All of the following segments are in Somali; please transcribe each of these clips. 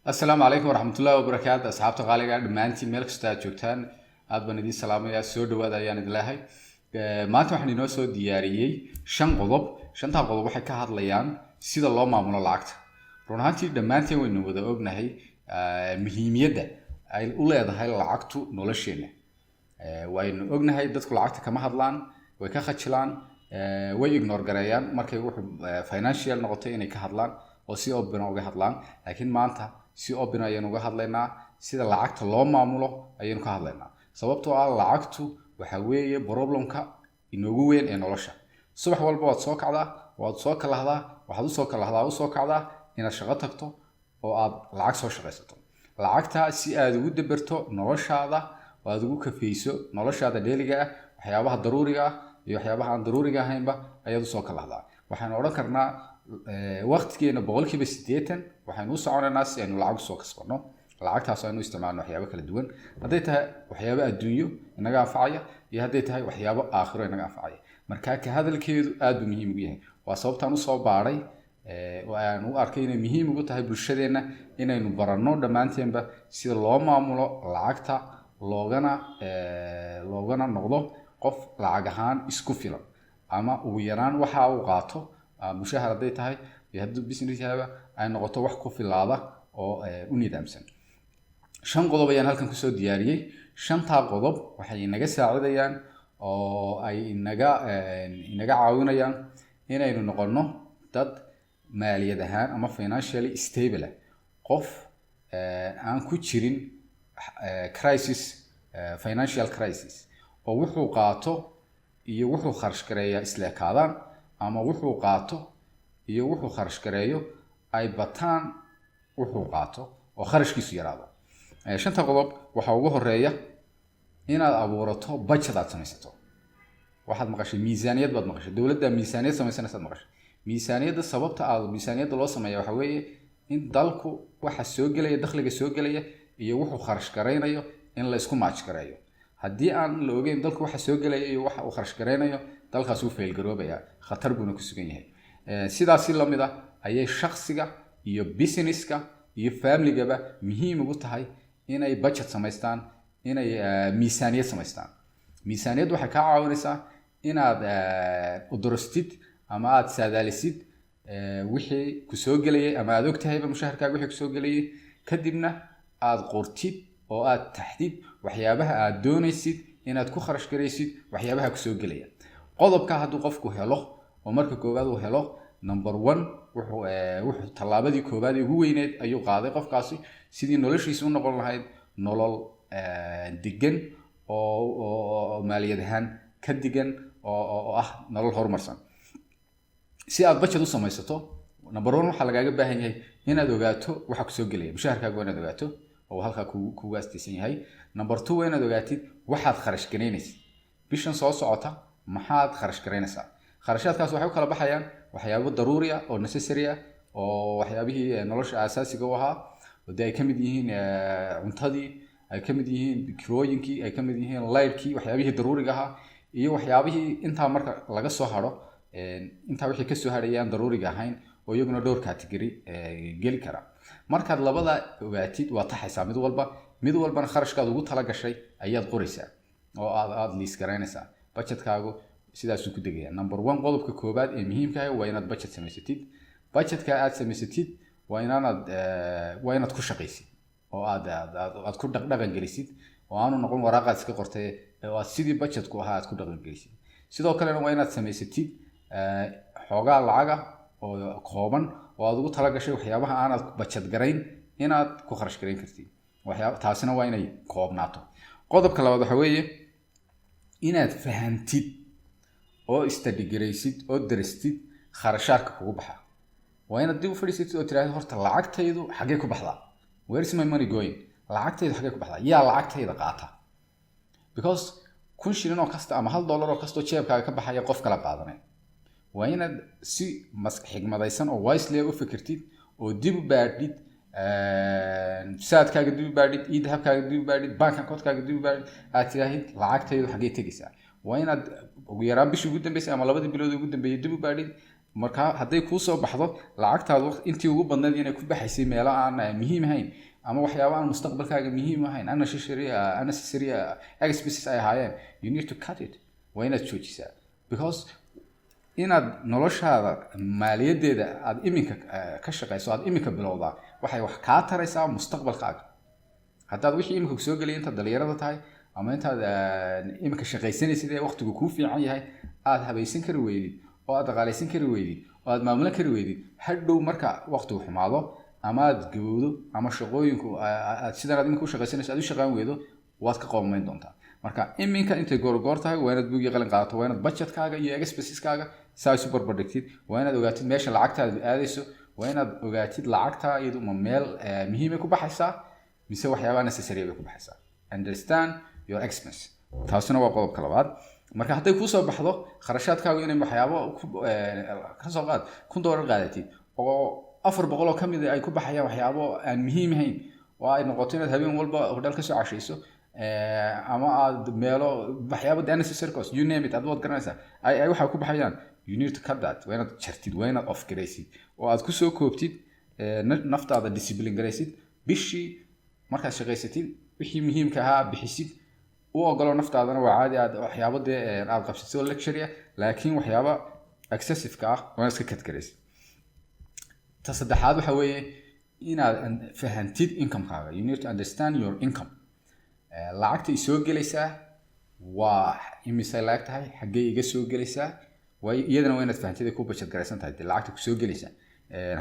السلام عليكم ورحمة الله وبركاته أصحابتي qaaliga dhamaantiin meel kasta aad joogtaan aad baan idin salaamayaa soo dhawaada ayaan idin leeyahay maanta waxaan inoo soo diyaariyay shanta qodob waxay ka hadlayaan sida loo maamulo lacagta run ahaantii dhamaantiin waynu wada ognahay muhiimiyadda ay u leedahay lacagtu nolosheena waynu ognahay dadku lacagta kama hadlaan way ka khajilaan way ignore gareeyaan markay wuxuu financial noqoto inay ka hadlaan oo si open uga hadlaan laakiin maanta si open ayaan uga hadlaynaa sida lacagta loo maamulo ayaan ka hadlaynaa sababtoo ah lacagtu waxa weeye problemka inoogu weyn ee nolosha subax walba waad soo kacdaa waad soo kalahdaa waxaad u soo kacdaa inaad shaqo tagto oo aad lacag soo shaqaysato lacagta si aad ugu dabarto noloshaada oo aad ugu kafeyso noloshaada dailiga ah waxyaabaha daruuriga ah iyo waxyaabaha aan daruuriga ahaynba ayaad u soo kalahdaa waxaan oran karnaa waqtigeena 80% waxaan u soconaynaa si aynu lacag soo kasbano lacagtaas aynu isticmaalno waxyaabo kala duwan haday tahay waxyaabo adduunyo inaga anfacaya iyo haday tahay waxyaabo aakhiro inaga anfacaya marka ka hadalkeedu aad u muhiim u yahay waa sababtaan u soo baaray oo aan u arkay inay muhiim ugu tahay bulshadeena inaynu baranno dhamaanteenba sida loo maamulo lacagta loogana noqdo qof lacag ahaan isku filan ama ugu yaraan waxa uu qaato mushahar haday tahay iyo haddii business yahay ay noqoto wax ku filaada oo u nidaamsan shan qodob ayaan halkan ku soo diyaariyay shanta qodob waxay inaga saacidayaan oo ay inaga caawinayaan inaynu noqono dad maaliyad ahaan ama financially stable qof aan ku jirin financial crisis oo wuxuu qaato iyo wuxuu kharash gareeyaa isla kaadaan ama wuxuu qaato iyo wuxuu kharash gareeyo ay bataan wuxuu qaato oo kharashkiisu yaraado shanta qodob waxa ugu horeeya inaad abuurato budget aad samaysato waxaad maqashay miisaaniyad baad maqashay dawladda miisaaniyad samaysanaysa maqashay miisaaniyadda sababta aad miisaaniyadda loo sameeyo waxa weeye in dalku waxa soo galaya dakhliga soo galaya iyo wuxuu kharash gareynayo in la isku match gareeyo haddii aan la ogeyn dalku waxa soo galaya iyo waxa uu kharash gareynayo dalkaas uu fail garoobaya khatar buu ku sugan yahay sidaas la mid ah ayay shakhsiga iyo businesska iyo family-gaba muhiim ugu tahay inay budget samaystaan inay miisaaniyad samaystaan miisaaniyad waxay ka caawinaysaa inaad u durastid ama aad saadaalisid wixii ku soo galayay ama aad ogtahayba mushaharkaaga wixii ku soo galayay kadibna aad qortid oo aad taxdid waxyaabaha aad doonaysid inaad ku kharash gareysid waxyaabaha ku soo galaya qodobka hadduu qofku helo oo marka koowaad uu helo number 1 wuxuu talaabadii koowaad ugu weyneed ayuu qaaday qofkaasi sidii noloshiisa u noqon lahayd nolol degan oo maaliyad ahaan ka degan oo ah nolol horumarsan si aad budget u samaysato number 1 waxa lagaaga baahan yahay inaad ogaato waxa ku soo galaya mushaharkaaga inaad ogaato oo halka ku waastaysan yahay number 2 inaad ogaatid waxaad kharash gareynaysid bishan soo socota maxaad kharash gareynaysaa kharashaadkaas waxay u kala baxayaan waxyaabo daruuri ah oo necessary ah oo waxyaabihii nolosha asaasiga u ahaa oo ay kamid yihiin cuntadii ay kamid yihiin kirooyinkii ay kamid yihiin lightkii waxyaabihii daruuriga ahaa iyo waxyaabihii inta marka laga soo haro inta wixii ka soo harayaan daruuriga ahayn oo iyaguna dhowr category geli kara markaad labada ogaatid waa taxaysaa mid walbana kharashkaad ugu tala gashay ayaad qoraysaa oo aad list gareynaysaa budgetkaagu sidaas uu ku degaya number 1 qodobka koobaad ee muhiimka ah waa inaad budget samaysatid budgetka aad samaysatid waa inaad ku shaqaysid oo aad ku dhaqan gelisid oo aanu noqon waraaqaad iska qortay oo aad sidii budgetku ahaa aad ku dhaqan gelisid sidoo kale waa inaad samaysatid xoogaa lacag oo kooban oo aad ugu tala gashay waxyaabaha aanad budget gareyn inaad ku kharash gareyn kartid taasina waa inay koobnaato qodobka labaad waxa weeye inaad fahantid oo istadigaraysid oo darastid kharashaadka kugu baxa waa inaad dib u fadhiisatid oo tiraahdo horta lacagtaydu xagee ku baxdaa where is my money going lacagtaydu xagee ku baxdaa yaa lacagtayda qaata because kun shilin oo kasta ama $1 oo kasta jeebkaaga ka baxaya qof kala qaadanay waa inaad si xigmadaysan oo wisely u fikirtid oo dib u baadhid saadkaaga dib u baadhid dahabkaaga dib u baadhid bank account-kaaga dib u baadhid aad tiraahid lacagtaydu xagee tegaysaa waa inaad ugu yaraan bishii ugu dambeysay ama labadii bilood ugu dambeeyay dib u baadhid marka hadday kuu soo baxdo lacagtaadu intii ugu badnayd inay ku baxaysay meelo aan muhiim ahayn ama waxyaabo aan mustaqbalkaaga muhiim ahayn unnecessary expenses ay ahaayeen, you need to cut it. waa inaad joojisaa, because inaad noloshaada maaliyadeeda aad iminka ka shaqayso, aad iminka bilowdaa, waxay wax kaa taraysaa mustaqbalkaaga. haddaad wixii iminka kusoo gelaya intaad dhalinyarada tahay ama intaad iminka shaqaysanaysid ee waqtigu kuu fiican yahay aad habaysan kari weydid oo aad dhaqaalaysan kari weydid oo aad maamulan kari weydid, hadhow marka waqtigu xumaado ama aad gabowdo ama shaqooyinku aad sidan aad iminka u shaqaysanayso aad u shaqaan weydo, waad ka qoomayn doontaa. marka iminka intay goorgoor tahay waa inaad buug iyo qalin qaadato, waa inaad budgetkaaga iyo expenseskaga saa isu barbardhigtid, waa inaad ogaatid meesha lacagtaada aadayso, waa inaad ogaatid lacagtaa iyadu ma meel muhiimay ku baxaysaa mise waxyaabaa necessary bay ku baxaysaa. Understand your expense. taasina waa qodobka labaad. marka hadday kuu soo baxdo kharashaadkaagu inay waxyaabo ka soo qaad $1,000 qaadatid oo 400 oo kamid ay ku baxayaan waxyaabo aan muhiim ahayn, oo ay noqoto inaad habeen walba hodhal ka soo cashayso ama aad meelo waxyaabo unnecessary cost, you name it, aad wad garanaysaa ay waxa ku baxayaan, you need to cut that. waa inaad jartid, waa inaad off garaysid oo aad ku soo koobtid naftaada discipline garaysid. bishii markaad shaqaysatid wixii muhiimka ahaa bixisid, u ogolo naftaadana waa caadi aad waxyaabo aad qabsatid oo luxury ah, laakiin waxyaabo excessive ka ah waa iska cut garaysid. ta saddexaad waxa weeye inaad fahantid income-kaaga. you need to understand your income. lacagta ay soo gelaysaa waa imisay laag tahay, xaggee iga soo gelaysaa, iyadana waa inaad fahantid ay ku budget garaysan tahay lacagta ku soo gelaysaa.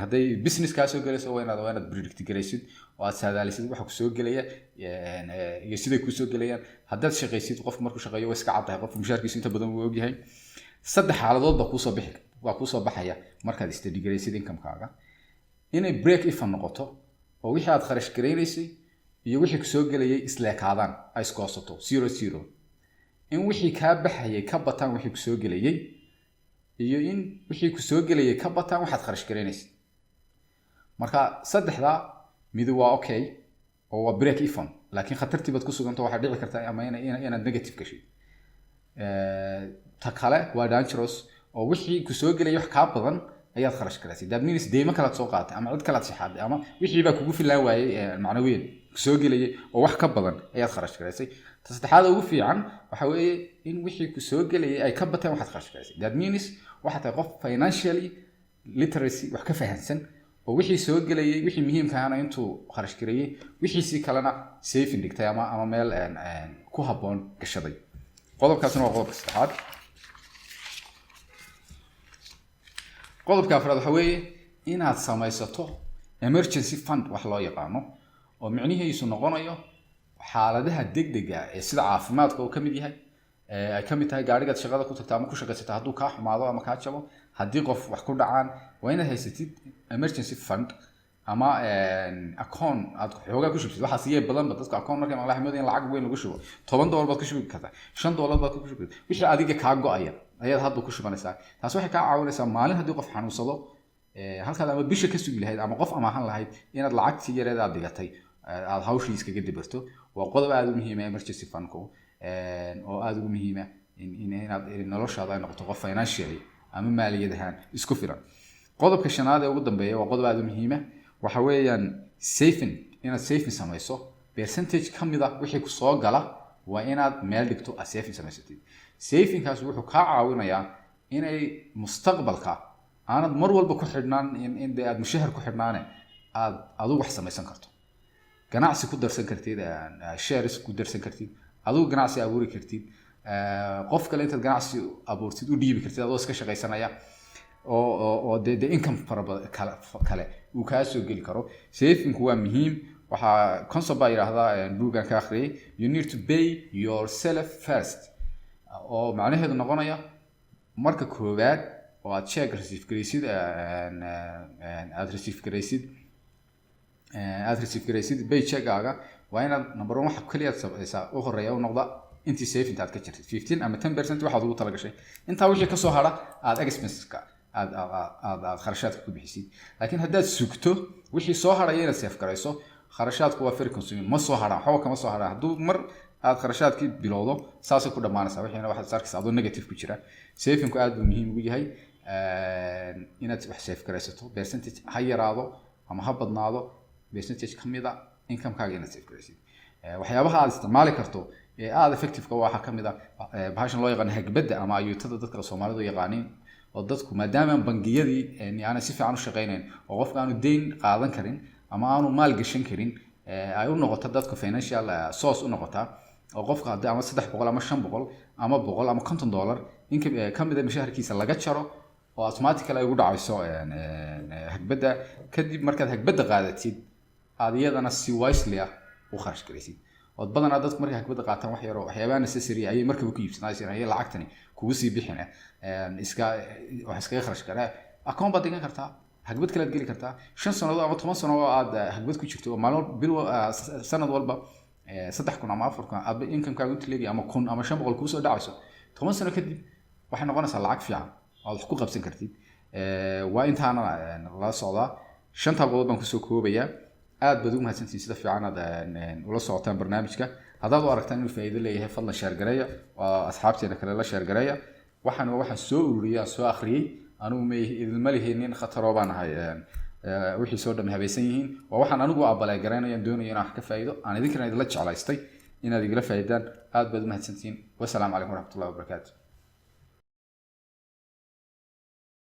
hadday business kaa soo gelayso waa inaad predict garaysid oo aad saadaalisid waxa ku soo gelaya iyo siday ku soo gelayaan. haddaad shaqaysid qof markuu shaqeeyo waa iska cad tahay, qof mushaarkiisu inta badan wuu ogyahay. saddex xaaladood baa ku soo baxaya markaad study garaysid income-kaaga. inay break even noqoto oo wixii aad kharash garaynaysay iyo wixii ku soo gelayay isleekaadaan, ay iskoosato 0-0. in wixii kaa baxayay ka bataan wixii ku soo gelayay iyo in wixii ku soo gelayay ka bataan waxaad kharash garaynaysid. marka saddexda mid waa okay oo waa break even, laakiin khatartii baad ku suganto waxaa dhici karta ama inaad negative gashay. ta kale waa dangerous oo wixii ku soo gelayay wax kaa badan ayaad kharash garaysay. that means deymo kalaad soo qaatay ama cid kalaad saxaaday ama wixii baa kugu filaan waayay macnawiyan ku soo gelayay oo wax ka badan ayaad kharash garaysay. ta saddexaad ugu fiican waxa weeye in wixii ku soo gelayay ay ka bataan waxaad kharash garaysay. that means waxa tahay qof financially literacy wax ka fahansan oo wixii soo gelayay wixii muhiimka ahna intuu kharash gareeyay, wixii si kalena saving dhigtay ama meel ku haboon gashaday. qodobkaasna waa qodobka saddexaad. qodobka afraad waxa weeye inaad samaysato emergency fund wax loo yaqaano, oo micnihiisu noqonayo xaaladaha degdega ee sida caafimaadka oo kamid yahay, ay kamid tahay gaarigaad shaqada ku tagto ama ku shaqaysato hadduu kaa xumaado ama kaa jabo, haddii qof wax ku dhacaan, waa inaad haysatid emergency fund ama account aad xoogaa ku shubtid. waxaas iyay badanba dadka account markay maqlaan xamooda in lacag weyn lagu shubo $10 baad ku shubi kartaa, $5 baad ku shubi kartaa, wixii adiga kaa go'aya ayaad hadda ku shubanaysaa. taas waxay kaa caawinaysaa maalin haddii qof xanuunsado halkaad ama bisha ka sugi lahayd ama qof amaahan lahayd inaad lacagtii yareed aad dhigatay aad hawshii iskaga dabarto. waa qodob aad u muhiim ah emergency fund-ku, oo aad ugu muhiim ah inaad noloshaada ay noqoto qof financially ama maaliyad ahaan isku filan. qodobka shanaad ee ugu dambeeya waa qodob aad u muhiim ah, waxa weeyaan saving. inaad saving samayso percentage ka mid ah wixii ku soo gala waa inaad meel dhigto aad saving samaysatid. savingkaas wuxuu kaa caawinayaa inay mustaqbalka aanad mar walba ku xidhnaan in aad mushahar ku xidhnaane aad adigu wax samaysan karto, ganacsi ku darsan kartid, shares ku darsan kartid, adigu ganacsi abuuri kartid, qof kale intaad ganacsi abuurtid u dhiibi kartid adoo iska shaqaysanaya oo de income kale uu kaa soo geli karo. savingku waa muhiim. waxaa concept baa yidhaahdaa buugan ka akhriyay, you need to pay yourself first, oo macnaheedu noqonaya marka koowaad oo aad check receive garaysid aad receive garaysid paycheck-aaga, waa inaad number 1 waxa kaliya samaysaa u horeeya u noqda intii saving aad ka jirtid 15 ama 10% waxaad ugu talagashay. intaa wixii ka soo hara aad expenses-ka aad kharashaadka ku bixisid. laakiin haddaad sugto wixii soo haraya inaad save garayso, kharashaadku waa very consuming, ma soo haraan, waxba kama soo haraan. hadduu mar aad kharashaadkii bilowdo saasay ku dhammaanaysaa, wixiina waxaad arkaysaa adoo negative ku jira. savingku aad buu muhiim ugu yahay. inaad wax save garaysato percentage ha yaraado ama ha badnaado percentage kamid ah income-kaaga inaad save garaysid waxyaabaha aad isticmaali karto ee aad effective-ka waxaa kamid ah bahashan loo yaqaan hagbadda ama ayuutada dadka Soomaalidu yaqaaniin oo dadku maadaama bangiyadii aan si fiican u shaqeynayn oo qofka aanu deyn qaadan karin ama aanu maal gashan karin ay u noqoto dadka financial source u noqota oo qofka hadii ama 300 ama 500 ama 100 ama $50 inka kamid ah mushaharkiisa laga jaro oo automatically ay ugu dhacayso hagbadda kadib markaad hagbadda qaadatid aad iyadana si wisely u kharash garaysid oo badanaa dadku markay hagbadda qaataan wax yar oo waxyaabaha necessary ay markaba ku iibsanayaan ay lacagtani kugu sii bixina wax iska kharash garaa account baad dhigan kartaa hagbad kale aad geli kartaa 5 sano ama 10 sano oo aad hagbad ku jirto maalmo bil sanad walba 3,000 ama 4,000 aad income-kaaga inta leeyahay ama 1,000 ama 500 ku soo dhacayso 10 sano kadib waxay noqonaysaa lacag fiican oo wax ku qabsan kartid waa intaana la socdaa 5 qodob baan ku soo koobayaa aad baad ugu mahadsantihiin sida fiican aad ula socotaan barnaamijka haddaad u aragtaan inuu faa'iido leeyahay fadlan share gareeya oo asxaabteena kale la share gareeya waxaan soo ururiyay soo akhriyay anigu ma idin maliheenin khatar oo baan ahay wixii soo dhamay habaysan yihiin waa waxaan anigu aabalay garanayaan doonayaan inaan wax ka faa'iido aan idinkana idin la jeclaystay inaad igala faa'iidaan aad baad u mahadsantihiin wassalaamu calaykum waraxmatullaahi wabarakaatuh